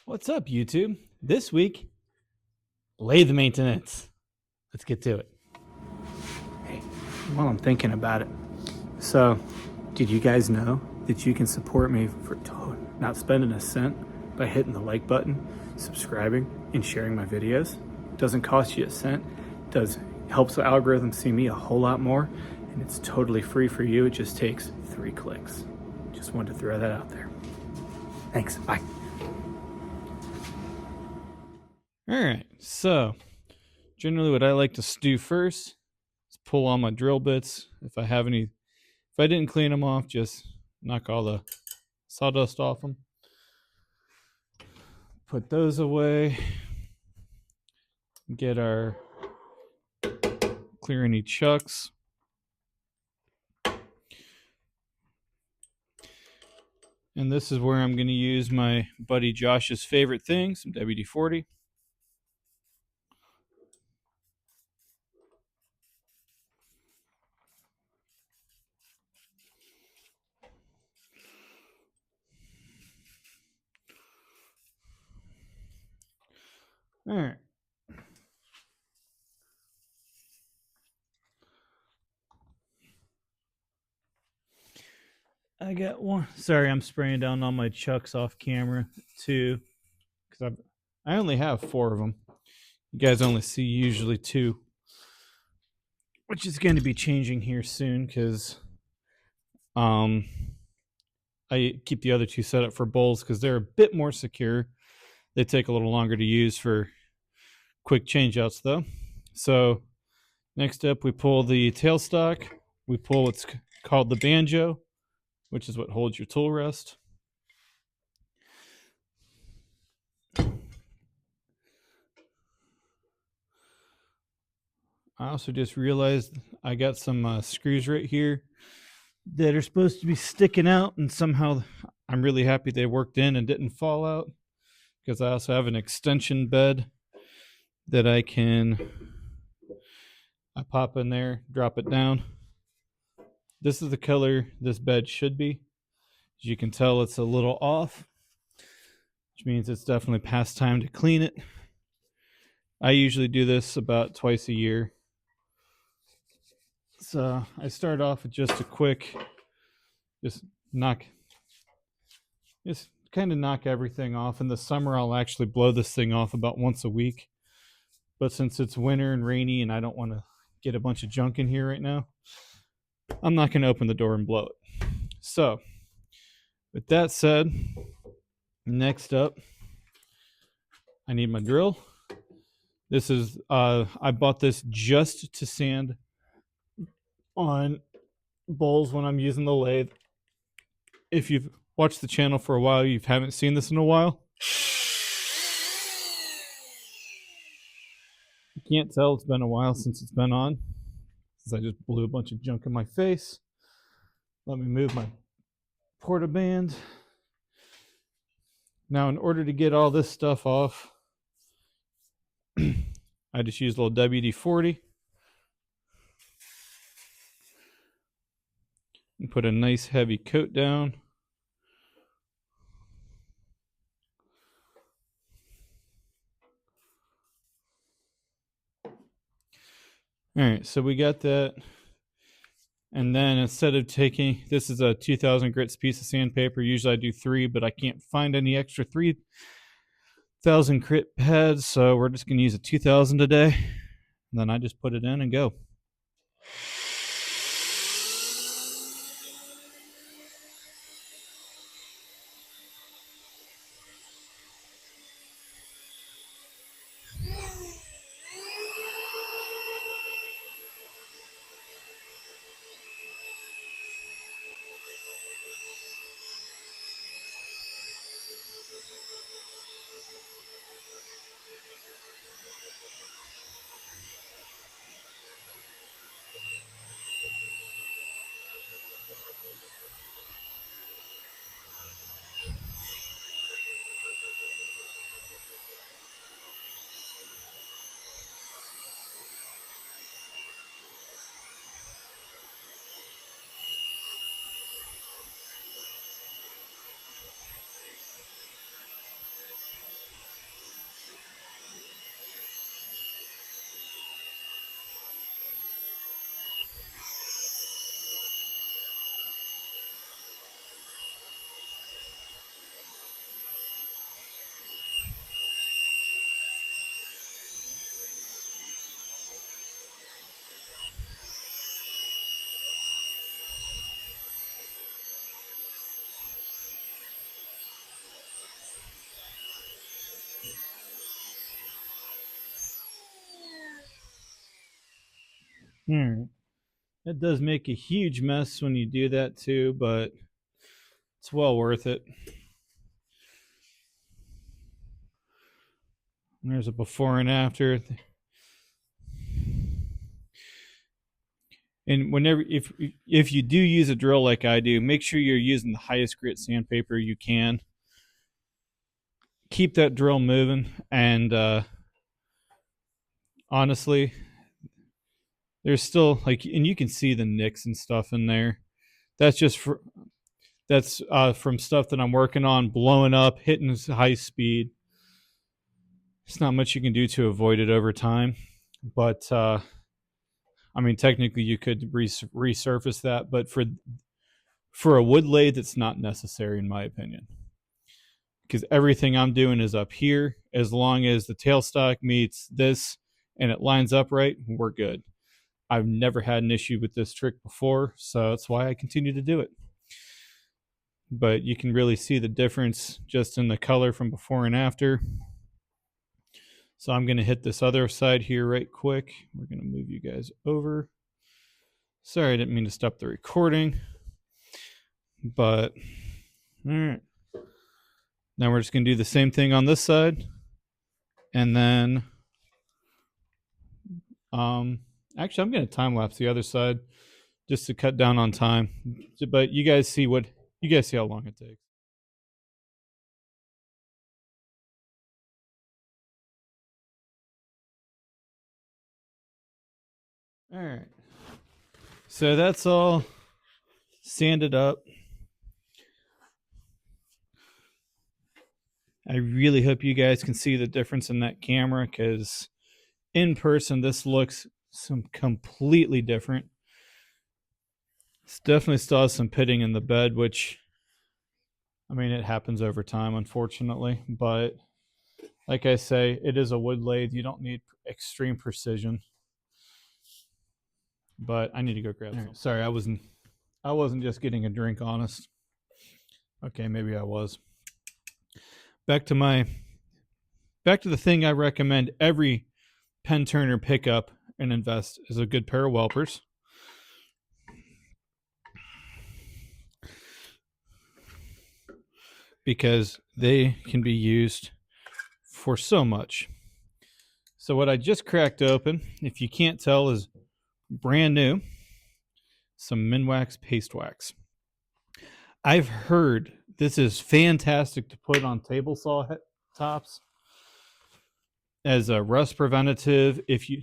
What's up, YouTube? This week, lathe maintenance. Let's get to it. Hey, while I'm thinking about it, so did you guys know that you can support me for not spending a cent by hitting the like button, subscribing, and sharing my videos? Doesn't cost you a cent. Helps the algorithm see me a whole lot more, and it's totally free for you. It just takes 3 clicks. Just wanted to throw that out there. Thanks. Bye. All right, so generally what I like to do first is pull all my drill bits. If I didn't clean them off, just knock all the sawdust off them. Put those away. Get our clear any chucks. And this is where I'm going to use my buddy Josh's favorite thing, some WD-40. All right. I got one. Sorry, I'm spraying down all my chucks off camera too, because I only have 4 of them. You guys only see usually 2, which is going to be changing here soon because I keep the other 2 set up for bowls because they're a bit more secure. They take a little longer to use for quick changeouts though. So next up, we pull the tailstock. We pull what's called the banjo, which is what holds your tool rest. I also just realized I got some screws right here that are supposed to be sticking out, and somehow I'm really happy they worked in and didn't fall out, because I also have an extension bed that I pop in there, drop it down. This is the color this bed should be. As you can tell, it's a little off, which means it's definitely past time to clean it. I usually do this about twice a year. So I start off with just a quick, just kind of knock everything off. In the summer, I'll actually blow this thing off about once a week. But since it's winter and rainy and I don't want to get a bunch of junk in here right now, I'm not going to open the door and blow it. So with that said, next up, I need my drill. This is, I bought this just to sand on bowls when I'm using the lathe. If you've watched the channel for a while, you haven't seen this in a while. You can't tell it's been a while since it's been on, since I just blew a bunch of junk in my face. Let me move my portaband. Now, in order to get all this stuff off, I just use a little WD-40 and put a nice heavy coat down. All right, so we got that. And then instead of taking, this is a 2000 grits piece of sandpaper. Usually I do 3, but I can't find any extra 3000 grit pads, so we're just going to use a 2000 today. And then I just put it in and go. All right. That does make a huge mess when you do that too, but it's well worth it. There's a before and after. And whenever if you do use a drill like I do, make sure you're using the highest grit sandpaper you can. Keep that drill moving, and honestly, there's still like, and you can see the nicks and stuff in there. That's just from stuff that I'm working on, blowing up, hitting high speed. There's not much you can do to avoid it over time, but I mean, technically you could resurface that, but for a wood lathe, it's not necessary in my opinion, because everything I'm doing is up here. As long as the tailstock meets this and it lines up right, we're good. I've never had an issue with this trick before, so that's why I continue to do it. But you can really see the difference just in the color from before and after. So I'm going to hit this other side here right quick. We're going to move you guys over. Sorry, I didn't mean to stop the recording. But, all right. Now we're just going to do the same thing on this side. And then, actually, I'm going to time lapse the other side just to cut down on time. But you guys see how long it takes. All right. So that's all sanded up. I really hope you guys can see the difference in that camera, because in person this looks some completely different. It's definitely still has some pitting in the bed, which, I mean, it happens over time, unfortunately. But like I say, it is a wood lathe. You don't need extreme precision. But I need to go grab some. Sorry, I wasn't just getting a drink, honest. Okay, maybe I was. Back to the thing I recommend every pen turner pick up and invest is a good pair of Welpers. Because they can be used for so much. So what I just cracked open, if you can't tell, is brand new. Some Minwax paste wax. I've heard this is fantastic to put on table saw tops as a rust preventative. If you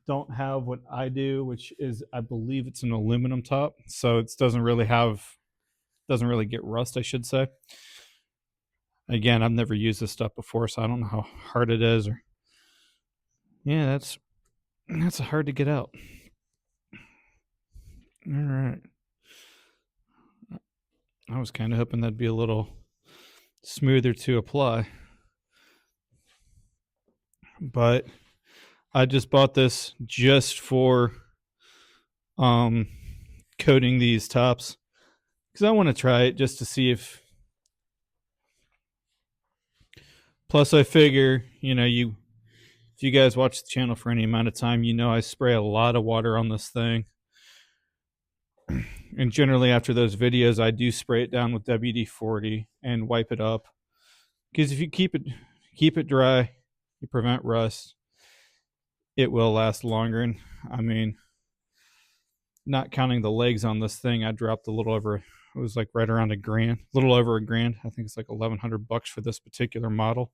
don't have what I do, which is, I believe it's an aluminum top, so it doesn't really get rust, I should say. Again, I've never used this stuff before, so I don't know how hard it is. Or yeah, that's hard to get out. All right. I was kind of hoping that'd be a little smoother to apply. But I just bought this just for coating these tops, because I want to try it just to see if. Plus, I figure, if you guys watch the channel for any amount of time, I spray a lot of water on this thing. And generally after those videos, I do spray it down with WD-40 and wipe it up. Because if you keep it dry, you prevent rust, it will last longer. And I mean, not counting the legs on this thing, I dropped a little over, it was like right around $1,000, a little over $1,000. I think it's like $1,100 for this particular model.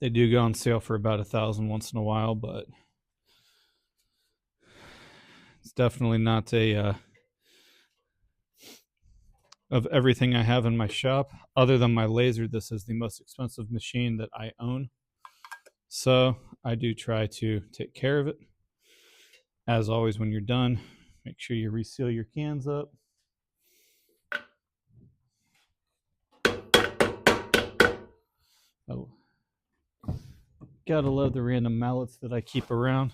They do go on sale for about $1,000 once in a while, but it's definitely not of everything I have in my shop, other than my laser, this is the most expensive machine that I own. So I do try to take care of it. As always, when you're done, make sure you reseal your cans up. Oh, gotta love the random mallets that I keep around.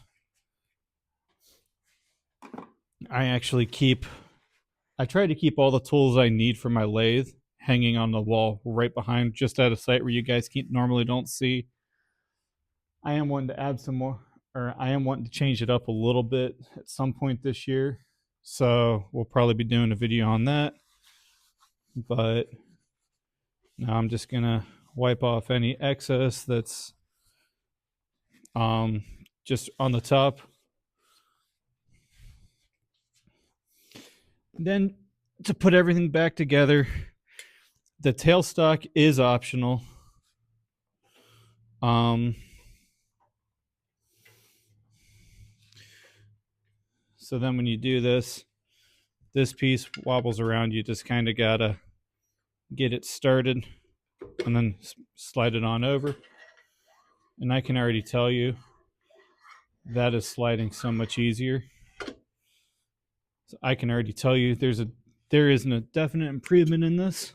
I try to keep all the tools I need for my lathe hanging on the wall right behind, just at a site where you guys normally don't see. I am wanting to add some more, or I am wanting to change it up a little bit at some point this year. So we'll probably be doing a video on that. But now I'm just gonna wipe off any excess that's just on the top. Then to put everything back together, the tailstock is optional. So then when you do this, this piece wobbles around. You just kind of gotta get it started and then slide it on over. And I can already tell you that is sliding so much easier. So I can already tell you there is a definite improvement in this.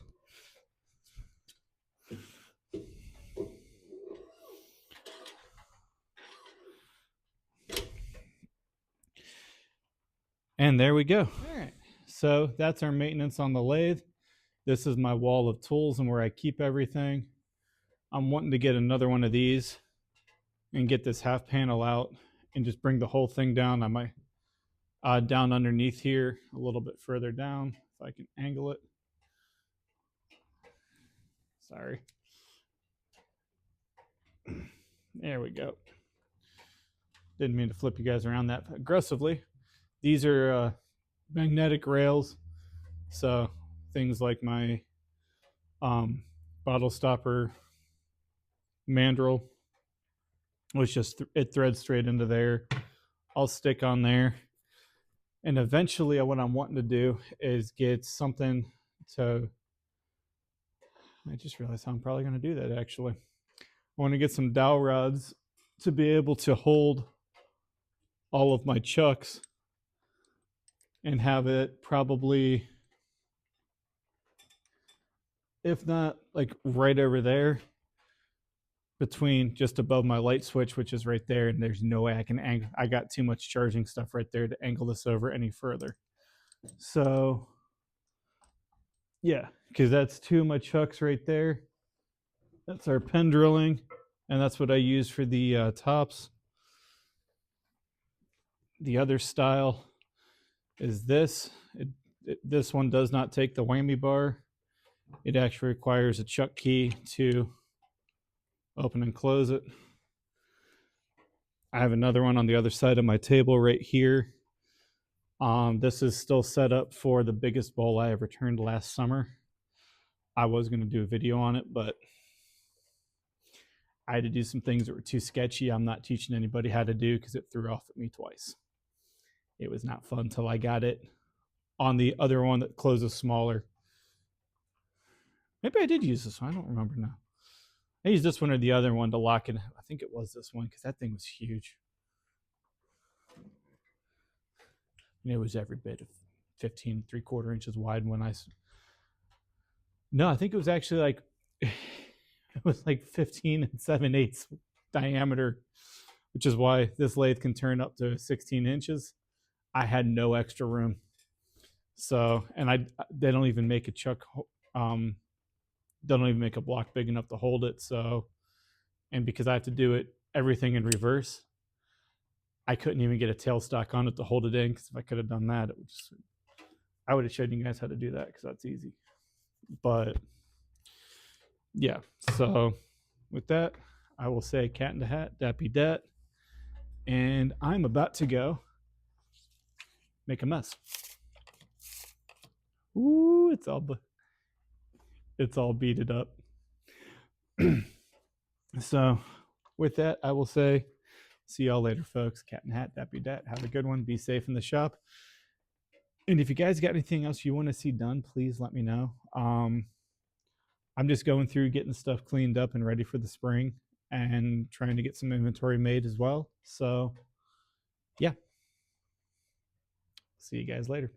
And there we go. All right. So that's our maintenance on the lathe. This is my wall of tools and where I keep everything. I'm wanting to get another one of these and get this half panel out and just bring the whole thing down. I might down underneath here a little bit further down if I can angle it. Sorry. There we go. Didn't mean to flip you guys around that aggressively. These are magnetic rails, so things like my bottle stopper mandrel, which just it threads straight into there. I'll stick on there, and eventually what I'm wanting to do is get something to, I just realized how I'm probably going to do that actually. I want to get some dowel rods to be able to hold all of my chucks and have it probably, if not like right over there, between just above my light switch, which is right there, and there's no way I can angle. I got too much charging stuff right there to angle this over any further. So yeah, because that's two of my chucks right there. That's our pen drilling, and that's what I use for the tops. The other style is this. This one does not take the whammy bar. It actually requires a chuck key to open and close it. I have another one on the other side of my table right here. This is still set up for the biggest bowl I ever turned last summer. I was going to do a video on it, but I had to do some things that were too sketchy. I'm not teaching anybody how to do because it threw off at me twice. It was not fun till I got it on the other one that closes smaller. Maybe I did use this one. I don't remember now. I used this one or the other one to lock it. I think it was this one because that thing was huge. And it was every bit of 15 3/4 inches wide when I. No, I think it was actually like it was like 15 7/8 diameter, which is why this lathe can turn up to 16 inches. I had no extra room. So, and they don't even make a chuck, they don't even make a block big enough to hold it. So, and because I have to do it everything in reverse, I couldn't even get a tailstock on it to hold it in, because if I could have done that, I would have showed you guys how to do that, because that's easy. But yeah, so with that, I will say cat in the hat, dappy dat, and I'm about to go make a mess. Ooh, it's all beaded up. So with that, I will say see y'all later, folks. Cat in the hat, dappy dat. Have a good one. Be safe in the shop. And if you guys got anything else you want to see done, please let me know. I'm just going through getting stuff cleaned up and ready for the spring, and trying to get some inventory made as well. So yeah, see you guys later.